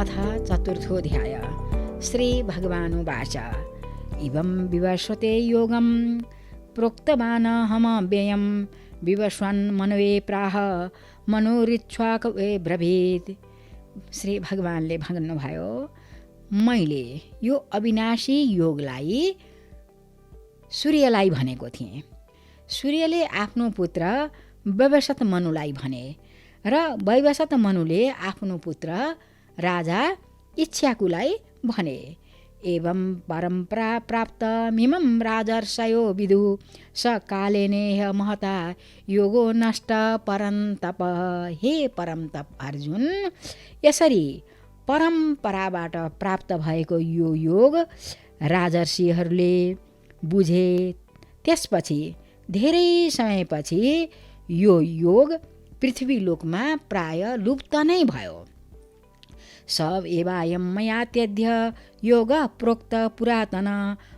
अथ चतुर्थोऽध्याय। श्रीभगवानुवाच इवं विवस्वते योगं प्रोक्तवानहमव्ययं विवस्वन् मनवे प्राह मनोरिच्छ्वाकवे ब्रवीत्। श्री भगवानले भन्नुभयो, मैले यो अविनाशी योगलाई सूर्यलाई भनेको थिएँ। सूर्यले आफ्नो पुत्र वैवस्वत मनुलाई भने र वैवस्वत मनुले आफ्नो पुत्र राजा इक्ष्वाकुलाई भने। एवं परम्परा प्राप्त मिमं राजर्षयो विदु स कालेनेह महता योगो नष्ट परन्तप। हे परन्तप अर्जुन, यसरी परम्पराबाट प्राप्त भएको यो योग राजर्षिहरूले बुझे। त्यसपछि धेरै समयपछि यो योग पृथ्वीलोकमा प्राय लुप्त नै भयो। सब एवायं मया त्यज्य योग प्रोक्त पुरातन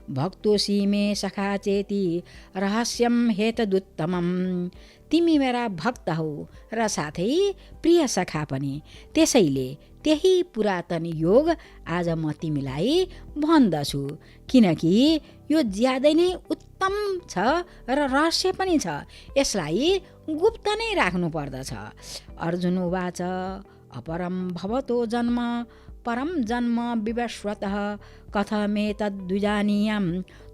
भक्तोऽसि मे सखा चेति रहस्यं हेतदुत्तमम्। तिमी मेरा भक्त हौ र साथै प्रिय सखा पनि, त्यसैले त्यही पुरातन योग आज म तिमीलाई भन्दछु, किनकि यो ज्यादै नै उत्तम छ र रहस्य पनि छ। यसलाई गुप्त नै राख्नु पर्दछ। अर्जुन उवाच अपरं भवतो जन्म परं जन्म विवस्वतः कथमेतद्विजानीयां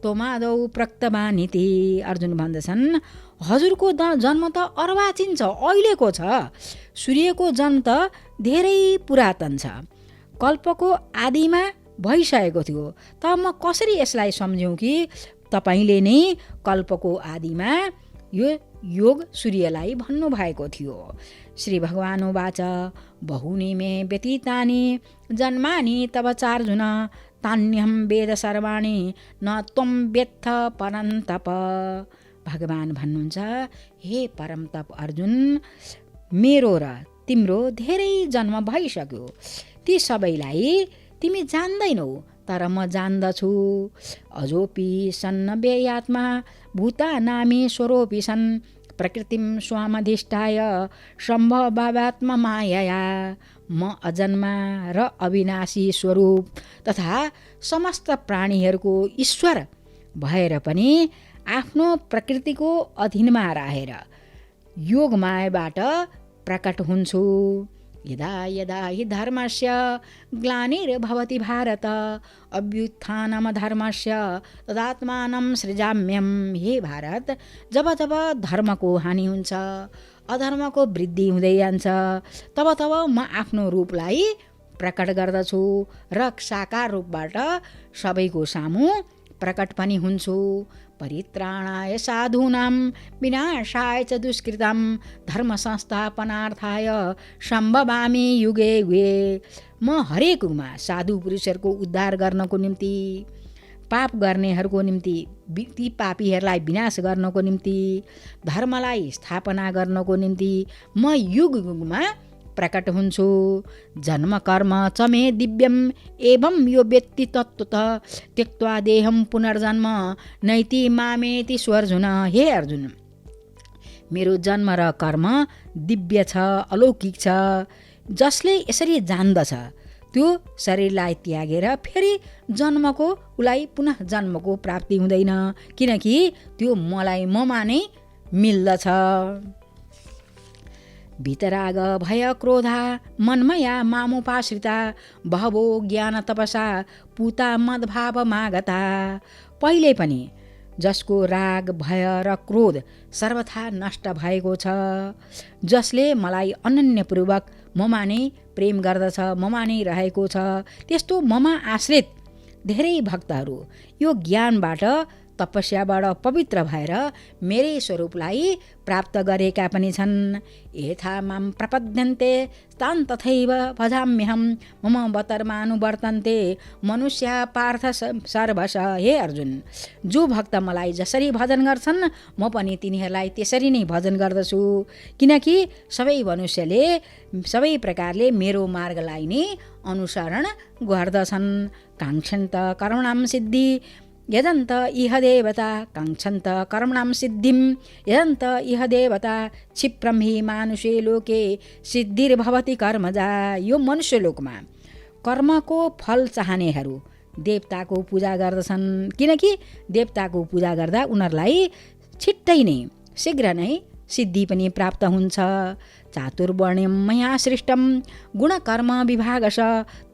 त्वमादौ प्रोक्तवानिति। अर्जुन भन्दछन्, हजुरको जन्म त अर्वाचीन छ, अहिलेको छ। सूर्यको जन्म त धेरै पुरातन छ, कल्पको आदिमा भइसकेको थियो। त म कसरी यसलाई सम्झौँ कि तपाईले नै कल्पको आदिमा यो योग सूर्यलाई भन्नुभएको थियो। श्री भगवानुवाच बहूनि मे व्यतीतानि जन्मानि तव चार्जुन तान्यहं वेद सर्वाणि न त्वं वेत्थ परन्तप। भगवान भन्नुहुन्छ, हे परमतप अर्जुन, मेरो र तिम्रो धेरै जन्म भइसक्यो। ती सबैलाई तिमी जान्दैनौ, तर म जान्दछु। अजोपि सन्न व्ययात्मा भूतानामी स्वरोपि सन् प्रकृतिं स्वामधिष्ठाय सम्भवात्मा मायया। म अजन्मा र अविनाशी स्वरूप तथा समस्त प्राणीहरूको ईश्वर भएर पनि आफ्नो प्रकृतिको अधीनमा रहेर योग मायाबाट प्रकट हुन्छु। यदा यदा हि धर्मस्य ग्लानिर्भवति भारत अभ्युत्थानं धर्मस्य तदात्मानं सृजाम्यहं। हे भारत, जब जब धर्मको हानि हुन्छ, अधर्मको वृद्धि हुँदै जान्छ, तब तब म आफ्नो रूपलाई प्रकट गर्दछु र साकार रूपबाट सबैको सामु प्रकट पनि हुन्छु। परित्राणाय साधूनां विनाशाय च दुष्कृतां धर्म संस्थापनार्थाय सम्भवामि युगे युगे। म हरेक युगमा साधु पुरुषहरूको उद्धार गर्नको निम्ति, पाप गर्नेहरूको निम्ति, ती पापीहरूलाई विनाश गर्नको निम्ति, धर्मलाई स्थापना गर्नको निम्ति म युग युगमा प्रकट हुन्छु। जन्म कर्म च मे दिव्यम एवं यो व्यक्ति तत्त्वतः त्यक्त्वा देहं पुनर्जन्म नैति मामेति स्वर्जुन। हे अर्जुन, मेरो जन्म र कर्म दिव्य छ, अलौकिक छ। जसले यसरी जान्दछ त्यो शरीरलाई त्यागेर फेरि उसलाई पुनः जन्मको प्राप्ति हुँदैन, किनकि त्यो मलाई ममा नै मिल्दछ। वितराग भय क्रोधा मन्मया मामुपाश्रिता बहवो ज्ञान तपसा पूता मद्भावमागता। पहिले पनि जसको राग भय र क्रोध सर्वथा नष्ट भएको छ, जसले मलाई अनन्यपूर्वक ममा नै प्रेम गर्दछ, ममा नै रहेको छ, त्यस्तो ममा आश्रित धेरै भक्तहरू यो ज्ञानबाट तपस्याबाट पवित्र भएर मेरै स्वरूपलाई प्राप्त गरेका पनि छन्। यथा मां प्रपद्यन्ते तान् तथैव भजाम्यहं मम बतर्मानुवर्तन्ते मनुष्य पार्थ सर्वश। हे अर्जुन, जो भक्त मलाई जसरी भजन गर्छन् म पनि तिनीहरूलाई त्यसरी नै भजन गर्दछु, किनकि सबै मनुष्यले सबै प्रकारले मेरो मार्गलाई नै अनुसरण गर्दछन्। काङ्क्षन्त कर्मणां सिद्धि यजन्त इह देवता काङ्क्षन्त कर्मणां सिद्धिं यजन्त इह देवता क्षिप्रं हि मानुषे लोके सिद्धिर्भवति कर्मजा। यो मनुष्य लोकमा कर्मको फल चाहनेहरू देवताको पूजा गर्दछन्, किनकि देवताको पूजा गर्दा उनीहरूलाई छिट्टै नै शीघ्र नै सिद्धि पनि प्राप्त हुन्छ। चातुर्वर्ण्यं मया सृष्टं गुणकर्म विभागश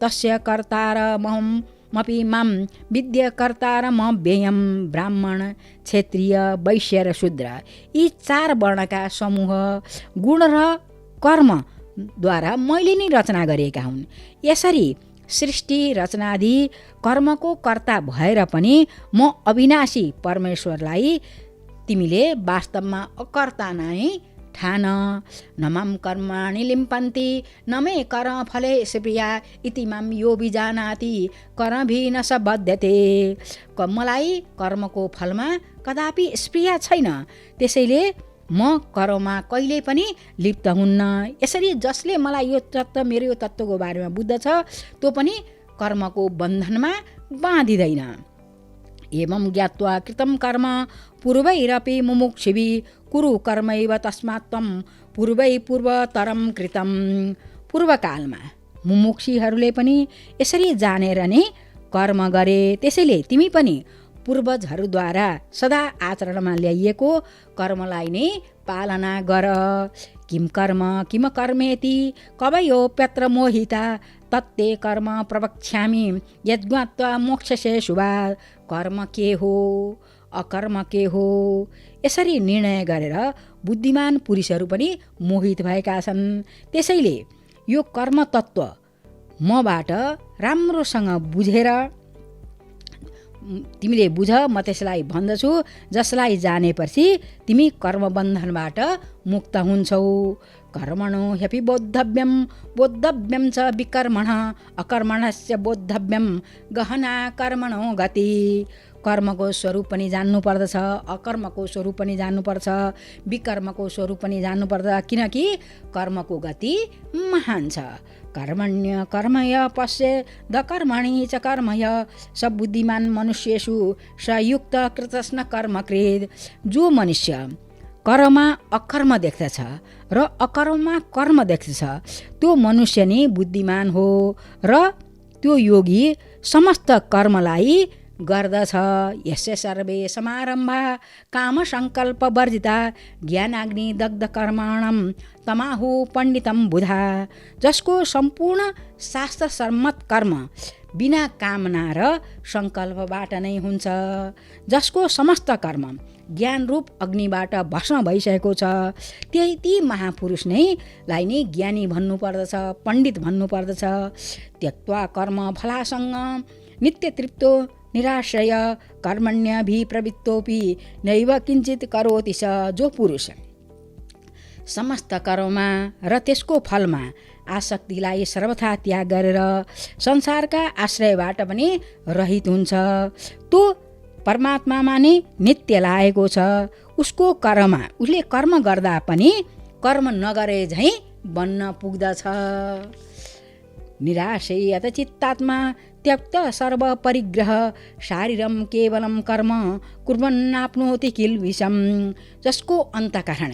तस्य कर्तारमपि मां विद्य कर्तारमव्ययं। ब्राह्मण, क्षेत्रीय, वैश्य र शूद्र यी 4 वर्णका समूह गुण र कर्मद्वारा मैले नै रचना गरिएका हुन्। यसरी सृष्टि रचनादि कर्मको कर्ता भएर पनि म अविनाशी परमेश्वरलाई तिमीले वास्तवमा अकर्ता नै ठान। नमाम कर्माणि लिम्पन्ति न मे कर्म फले स्प्रिया इति माम यो विजानाति कर्मभि न स बध्यते। मलाई कर्मको फलमा कदापि स्प्रिया छैन, त्यसैले म कर्ममा कहिल्यै पनि लिप्त हुन्न। यसरी जसले मलाई यो तत्त्व, मेरो यो तत्त्वको बारेमा बुझ्दछ, त्यो पनि कर्मको बन्धनमा बाँधिँदैन। एवं ज्ञात्वा कृतं कर्म पूर्वैरपि मुमुक्षिभिः कुरु कर्मैव तस्मात् त्वं पूर्वै पूर्वतरं कृतं। पूर्वकालमा मुमुक्षीहरूले पनि यसरी जानेर नै कर्म गरे, त्यसैले तिमी पनि पूर्वजहरूद्वारा सदा आचरणमा ल्याइएको कर्मलाई नै पालना गर। किम कर्म किम कर्मेति कवयोऽप्यत्र मोहिता तत्ते कर्म प्रवक्ष्यामि यज्ञात्वा मोक्षसे शुभा। कर्म के हो, अकर्म के हो, यसरी निर्णय गरेर बुद्धिमान पुरुषहरू पनि मोहित भएका छन्। त्यसैले यो कर्म तत्त्व मबाट राम्रोसँग बुझेर तिमीले बुझ, म त्यसलाई भन्दछु। जसलाई जानेपछि तिमी कर्मबन्धनबाट मुक्त हुन्छौ। कर्मणो ह्यपि बोद्धव्यं बोद्धव्यं च विकर्मणः अकर्मणस्य बोद्धव्यं गहना कर्मणो गति। कर्मको स्वरूप पनि जान्नुपर्दछ, अकर्मको स्वरूप पनि जान्नुपर्छ, विकर्मको स्वरूप पनि जान्नुपर्दछ, किनकि कर्मको गति महान छ। कर्मण्य कर्मय पश्ये द कर्मणि च कर्मय स बुद्धिमान मनुष्येषु स युक्त कृतस्न कर्मकृत। जो मनुष्य कर्ममा अकर्म देख्दछ र अकर्ममा कर्म देख्दछ त्यो मनुष्य नै बुद्धिमान हो र त्यो योगी समस्त कर्मलाई गर्दछ। यस्य सर्वे समारम्भा काम सङ्कल्प वर्जिता ज्ञानाग्नि दग्ध कर्माणं तमाहु पण्डितं बुधा। जसको सम्पूर्ण शास्त्र सम्मत कर्म बिना कामना र सङ्कल्पबाट नै हुन्छ, जसको समस्त कर्म ज्ञान रूप अग्निबाट भस्म भइसकेको छ, ती महापुरुष नै लाई नै ज्ञानी भन्नुपर्दछ, पण्डित भन्नुपर्दछ। त्यक्त्वा कर्म फलासङ्ग नित्य तृप्तो निराश्रय कर्मण्यभिप्रवृत्तोऽपि नैव किञ्चित् करोति स। जो पुरुष समस्त कर्ममा र त्यसको फलमा आसक्तिलाई सर्वथा त्याग गरेर संसारका आश्रयबाट पनि रहित हुन्छ, त्यो परमात्मामा नै नित्य लागेको छ। उसको कर्ममा उसले कर्म गर्दा पनि कर्म नगरे झैँ बन्न पुग्दछ। निराशयत चित्तात्मा त्यक्त सर्व परिग्रह शारीरम केवलम कर्म कुर्वन्नाप्नोति किल्बिषम्। जसको अन्तःकरण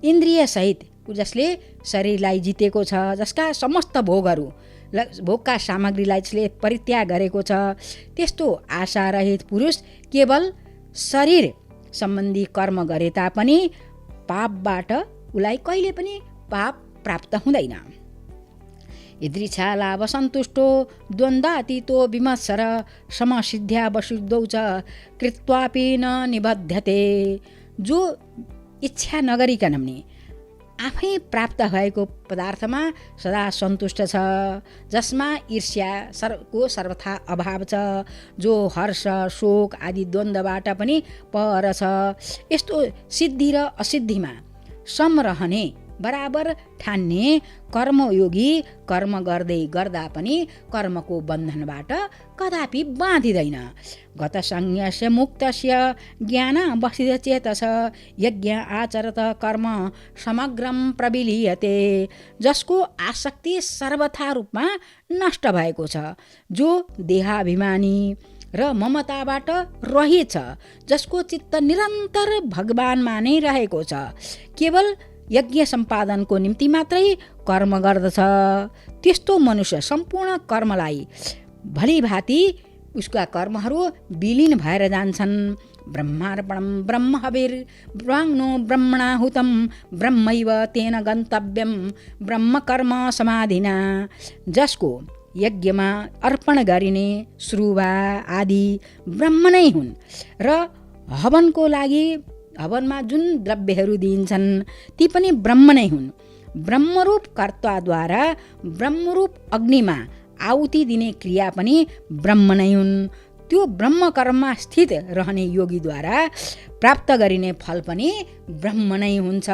इन्द्रिय सहित, जसले शरीरलाई जितेको छ, जसका समस्त भोगका सामग्रीलाई जसले परित्याग गरेको छ, त्यस्तो आशारहित पुरुष केवल शरीर सम्बन्धी कर्म गरे तापनि पापबाट उसलाई कहिले पनि पाप प्राप्त हुँदैन। यदृच्छा लाभ सन्तुष्टो द्वन्द्वातीतो विमत्सर समसिद्ध्या वशुद्धौ च कृत्वापि न निबध्यते। जो इच्छा नगरिकन पनि आफै प्राप्त भएको पदार्थमा सदा सन्तुष्ट छ, जसमा ईर्ष्याको सर्वथा अभाव छ, जो हर्ष शोक आदि द्वन्द्वबाट पनि पर छ। यस्तो सिद्धि र असिद्धिमा सम रहने बराबर ठान्ने कर्मयोगी कर्म गर्दै गर्दा पनि कर्मको बन्धनबाट कदापि बाँधिँदैन। गतसंज्ञस्य मुक्तस्य ज्ञान वसितचेतस यज्ञ आचरत कर्म समग्रम प्रविलीयते। जसको आसक्ति सर्वथा रूपमा नष्ट भएको छ, जो देहाभिमानी र ममताबाट रहित छ, जसको चित्त निरन्तर भगवानमा नै रहेको छ, केवल यज्ञ सम्पादनको निम्ति मात्रै कर्म गर्दछ। त्यस्तो मनुष्य सम्पूर्ण कर्मलाई भलीभाँति उसका कर्महरू विलीन भएर जान्छन्। ब्रह्मार्पणं ब्रह्म हविर ब्राह्मणो ब्रह्मणाहुतं ब्रह्मैव तेन गन्तव्यं ब्रह्म कर्म समाधिना। जसको यज्ञमा अर्पण गरिने सुरुवा आदि ब्रह्म नै हुन् र हवनको लागि हवनमा जुन द्रव्यहरू दिइन्छन् ती पनि ब्रह्म नै हुन्। ब्रह्मरूप कर्ताद्वारा ब्रह्मरूप अग्निमा आहुति दिने क्रिया पनि ब्रह्म नै हुन्। त्यो ब्रह्म कर्ममा स्थित रहने योगीद्वारा प्राप्त गरिने फल पनि ब्रह्म नै हुन्छ।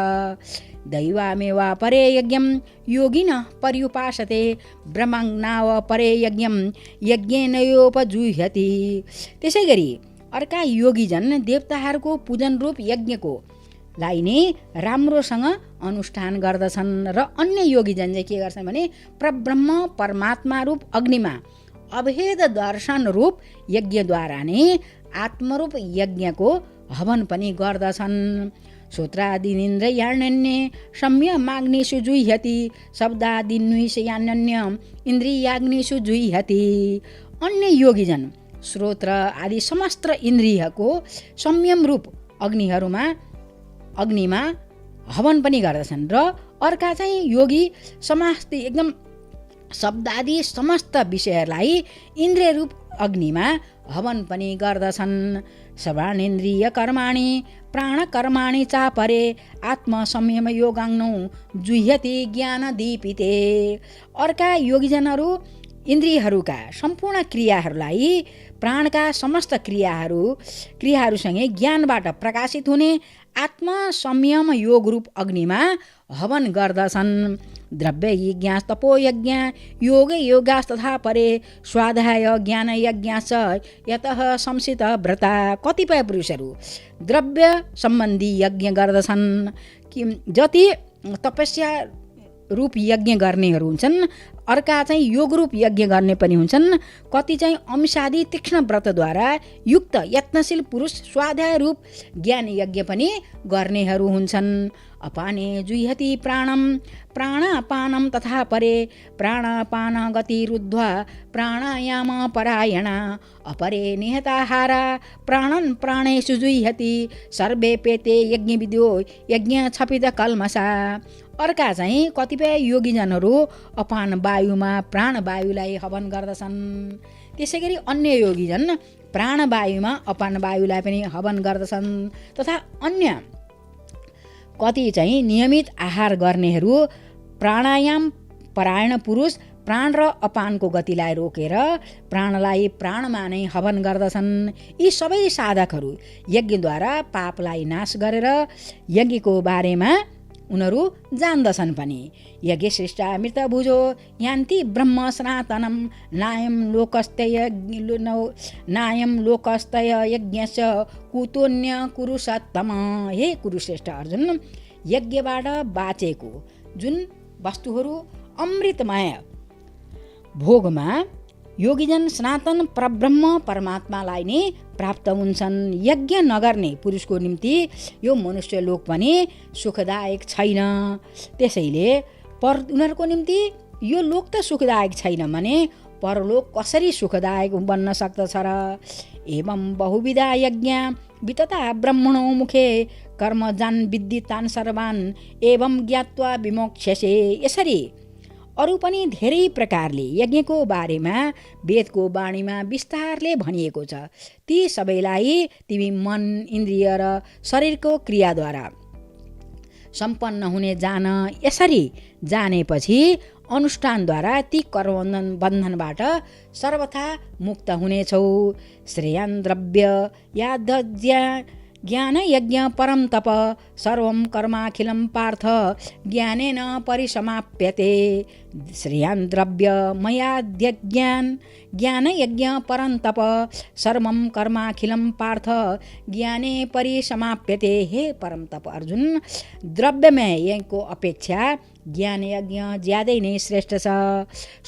दैवामेवा परे यज्ञं योगिन पर्युपासते ब्रह्मज्ञाव परे यज्ञं यज्ञेनयोपजुह्यति। त्यसै गरी अर्का योगीजन देवताहरूको पूजन रूप यज्ञको लाई नै राम्रोसँग अनुष्ठान गर्दछन् र अन्य योगीजन चाहिँ के गर्छन् भने परब्रह्म परमात्मा रूप अग्निमा अभेद दर्शन रूप यज्ञद्वारा नै आत्मरूप यज्ञको हवन पनि गर्दछन्। श्रोत्रादीनिन्द्रियाण्यन्ये सम्यमाग्निषु जुह्यति शब्दादीन्विषयान्य इन्द्रियाग्निषु जुह्यति। अन्य योगीजन श्रोत्र आदि समस्त इन्द्रियको संयम रूप अग्निमा हवन पनि गर्दछन् र अर्का चाहिँ योगी समस्त एकदम शब्दादि समस्त विषयहरूलाई इन्द्रिय रूप अग्निमा हवन पनि गर्दछन्। श्रवणेन्द्रिय कर्माणि प्राण कर्माणि चापरे आत्म संयम योगाङ्नौ जुह्यति ज्ञान दीपिते। अर्का योगीजनहरू इन्द्रियहरूका सम्पूर्ण क्रियाहरूलाई प्राणका समस्त क्रियाहरूसँगै ज्ञानबाट प्रकाशित हुने आत्म संयम योग रूप अग्निमा हवन गर्दछन्। द्रव्य यज्ञास्तपो यज्ञ योग योगास्तथा परे स्वाध्याय ज्ञान यज्ञाश्च यतः संसित व्रता। कतिपय पुरुषहरू द्रव्य सम्बन्धी यज्ञ गर्दछन्। जति तपस्या रूप यज्ञ गर्नेहरू हुन्छन्, अर्का चाहिँ योग रूप यज्ञ गर्ने पनि हुन्छन्। कति चाहिँ अंशादि तीक्ष्ण व्रतद्वारा युक्त यत्नशील पुरुष स्वाध्याय रूप ज्ञान यज्ञ पनि गर्नेहरू हुन्छन्। अपाने जुह्यति प्राणं प्राणापानं तथा परे प्राणापान गतिरुद्ध्वा प्राणायाम परायण अपरे निहताहारा प्राणन् प्राणेषु जुह्यति सर्वे पेते यज्ञविद्यो यज्ञ छपित कल्मषा। अर्का चाहिँ कतिपय योगीजनहरू अपान वायुमा प्राणवायुलाई हवन गर्दछन्। त्यसै गरी अन्य योगीजन प्राणवायुमा अपान वायुलाई पनि हवन गर्दछन्। तथा अन्य कति चाहिँ नियमित आहार गर्नेहरू प्राणायाम परायण पुरुष प्राण र अपानको गतिलाई रोकेर प्राणलाई प्राणमा नै हवन गर्दछन्। यी सबै साधकहरू यज्ञद्वारा पापलाई नाश गरेर यज्ञको बारेमा उनीहरू जान्दछन् पनि। यज्ञ श्रेष्ठा मृत भुजो यान्ति ब्रह्म सनातनम नायम लोकस्तय यज्ञश्च कुतोन्य कुरुसत्तम। हे कुरुश्रेष्ठ अर्जुन, यज्ञबाट बाँचेको जुन वस्तुहरू अमृतमय भोगमा योगीजन सनातन परब्रह्म परमात्मालाई नै प्राप्त हुन्छन्। यज्ञ नगर्ने पुरुषको निम्ति यो मनुष्य लोक पनि सुखदायक छैन। त्यसैले उनीहरूको निम्ति यो लोक त सुखदायक छैन भने परलोक कसरी सुखदायक बन्न सक्दछ र। एवं बहुविधा यज्ञ वितता ब्रह्मणो मुखे कर्म जान विद्धि तान सर्वान् एवं ज्ञात्वा विमोक्ष्यसे। यसरी अरू पनि धेरै प्रकारले यज्ञको बारेमा वेदको वाणीमा विस्तारले भनिएको छ। ती सबैलाई तिमी मन इन्द्रिय र शरीरको क्रियाद्वारा सम्पन्न हुने जान। यसरी जानेपछि अनुष्ठानद्वारा ती कर्मबन्धनबाट सर्वथा मुक्त हुनेछौ। श्रेयान् द्रव्य यादज्ञ ज्ञान यज्ञ परम तप सर्वं कर्माखिलं पार्थ ज्ञानेन परिसमाप्यते। श्रेयान् द्रव्य ज्ञान यज्ञ परम तप सर्वं कर्माखिलं पार्थ ज्ञाने परिसमाप्यते। हे परम तप अर्जुन, द्रव्यमय यज्ञको अपेक्षा ज्ञान यज्ञ ज्यादै नै श्रेष्ठ छ।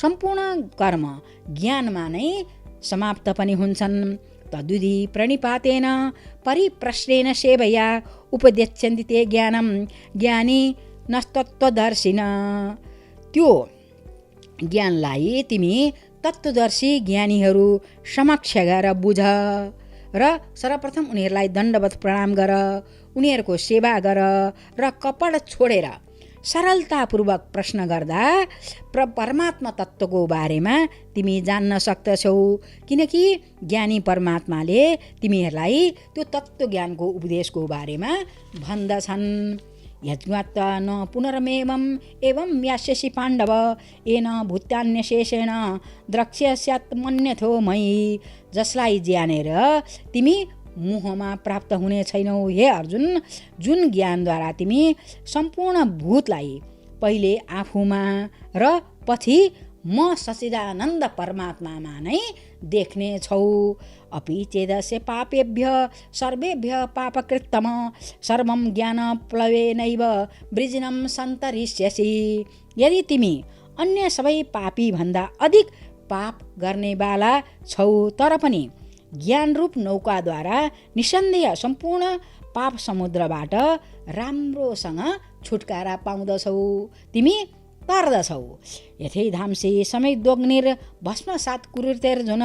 सम्पूर्ण कर्म ज्ञानमा नै समाप्त पनि हुन्छन्। तद्विधि प्रणिपातेन परिप्रश्नेन सेवया उपदेच्छन्ति ते ज्ञानं ज्ञानी नस्तत्त्वदर्शिन। त्यो ज्ञानलाई तिमी तत्त्वदर्शी ज्ञानीहरू समक्ष गएर बुझ र सर्वप्रथम उनीहरूलाई दण्डवत प्रणाम गर, उनीहरूको सेवा गर र कपड छोडेर सरलतापूर्वक प्रश्न गर्दा परमात्मा तत्त्वको बारेमा तिमी जान्न सक्दछौ। किनकि ज्ञानी परमात्माले तिमीहरूलाई त्यो तत्त्वज्ञानको उपदेशको बारेमा भन्दछन्। यज्ञात्वा न पुनरमेवम् एवं यास्यसि पाण्डव येन भूत्यान्यशेषेण द्रक्ष्यस्यात् मन्यथो मयि। जसलाई ज्ञानेर तिमी मोहमा प्राप्त हुने छैनौ हे अर्जुन, जुन ज्ञानद्वारा तिमी सम्पूर्ण भूतलाई पहिले आफूमा र पछि म सच्चिदानन्द परमात्मामा नै देख्ने छौ। अपि चेदस्य पापेभ्य सर्वेभ्य पापकृत्तम सर्वं ज्ञानप्लवेनैव वृजिनं सन्तरिष्यसि। यदि तिमी अन्य सबै पापी भन्दा अधिक पाप गर्नेवाला छौ तर पनि ज्ञानरूप नौकाद्वारा निसन्देह सम्पूर्ण पाप समुद्रबाट राम्रोसँग छुटकारा पाउँदछौ, तिमी तर्दछौ। यथैधांसि समिद्धोऽग्निर् भस्मसात् कुरुतेर्जुन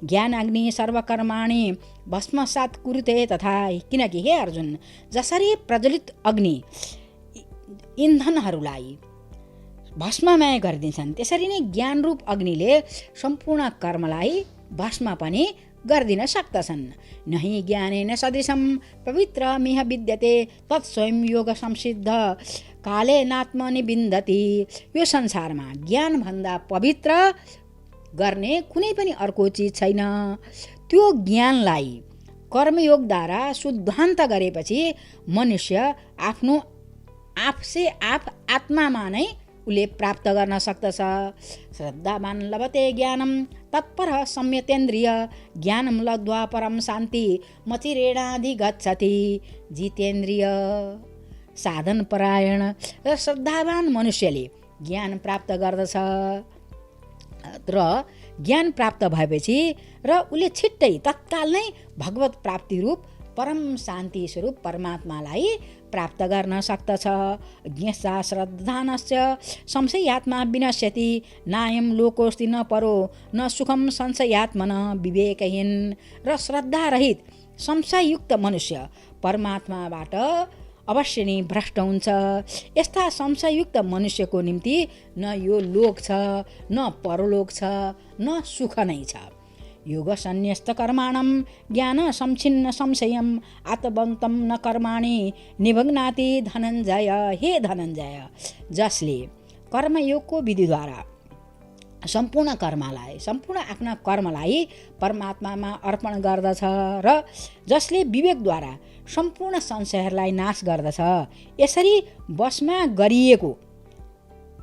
ज्ञानाग्नि सर्वकर्माणि भस्मसात् कुरुते तथा। किनकि हे अर्जुन, जसरी प्रज्वलित अग्नि इन्धनहरूलाई भस्ममय गरिदिन्छन् त्यसरी नै ज्ञानरूप अग्निले सम्पूर्ण कर्मलाई भस्म पनि गर्दिन सक्दछन्। नहि ज्ञानेन सदृशं पवित्रमिह विद्यते तत्स्वयं योग संसिद्ध कालेनात्मनि विन्दति। यो संसारमा ज्ञानभन्दा पवित्र गर्ने कुनै पनि अर्को चिज छैन। त्यो ज्ञानलाई कर्मयोगद्वारा शुद्धान्त गरेपछि मनुष्य आफ्नो आफसे आफ आत्मामा नै उसले प्राप्त गर्न सक्दछ। श्रद्धावान लभते ज्ञानम तत्पर संयतेन्द्रिय ज्ञानम लब्ध्वा परम शान्ति मचिरेणाधिगच्छति। जितेन्द्रिय साधन परायण र श्रद्धावान मनुष्यले ज्ञान प्राप्त गर्दछ र ज्ञान प्राप्त भएपछि र उसले छिट्टै तत्काल नै भगवत प्राप्ति रूप परम शान्ति स्वरूप परमात्मालाई प्राप्त गर्न सक्दछ। ज्ञसा श्रद्धानस्य संशयात्मा विनश्यति नायं लोकोस्ति न परो न सुखम संशयात्मन। विवेकहीन र श्रद्धारहित संशययुक्त मनुष्य परमात्माबाट अवश्य नै भ्रष्ट हुन्छ। यस्ता संशययुक्त मनुष्यको निम्ति न यो लोक छ, न परलोक छ, न सुख नै छ। योग सन्न्यस्त कर्माणं ज्ञान संच्छिन्न संशयम् आत्मवन्तं न कर्माणि निभग्नाति धनञ्जय। हे धनञ्जय, जसले कर्मयोगको विधिद्वारा सम्पूर्ण आफ्ना कर्मलाई परमात्मामा अर्पण गर्दछ र जसले विवेकद्वारा सम्पूर्ण संशयहरूलाई नाश गर्दछ, यसरी वशमा गरिएको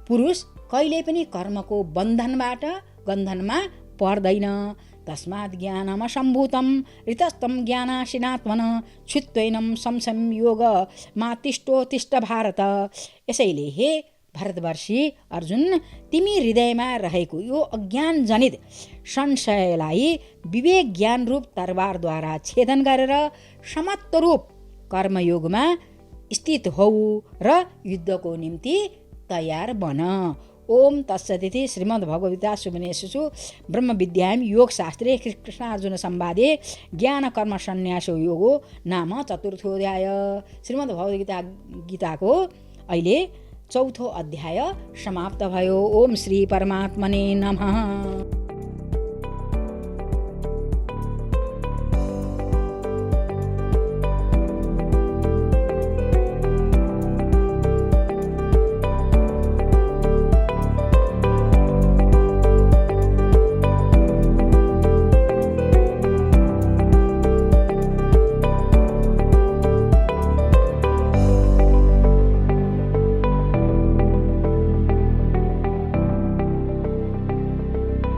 पुरुष कहिले पनि कर्मको बन्धनमा पर्दैन। तस्मात् ज्ञानमसम्भूतं ऋतस्तं ज्ञानाशिनात्मन छुत्वैनं संशयं योग मातिष्ठोत्तिष्ठ भारत। यसैले हे भारतवर्षी अर्जुन, तिमी हृदयमा रहेको यो अज्ञान जनित संशयलाई विवेक ज्ञान रूप तरवारद्वारा छेदन गरेर समत्व रूप कर्मयोगमा स्थित हौ र युद्धको निम्ति तयार बन। ओम तत्सदिति श्रीमद्भगवद्गीतासु उपनिषत्सु ब्रह्मविद्यायां योगशास्त्रे कृष्णार्जुन संवादे ज्ञान कर्म सन्न्यासो योगो नाम चतुर्थोऽध्याय। श्रीमद्भगवद्गीताको अहिले चौथो अध्याय समाप्त भयो। ओम श्री परमात्मने नमः।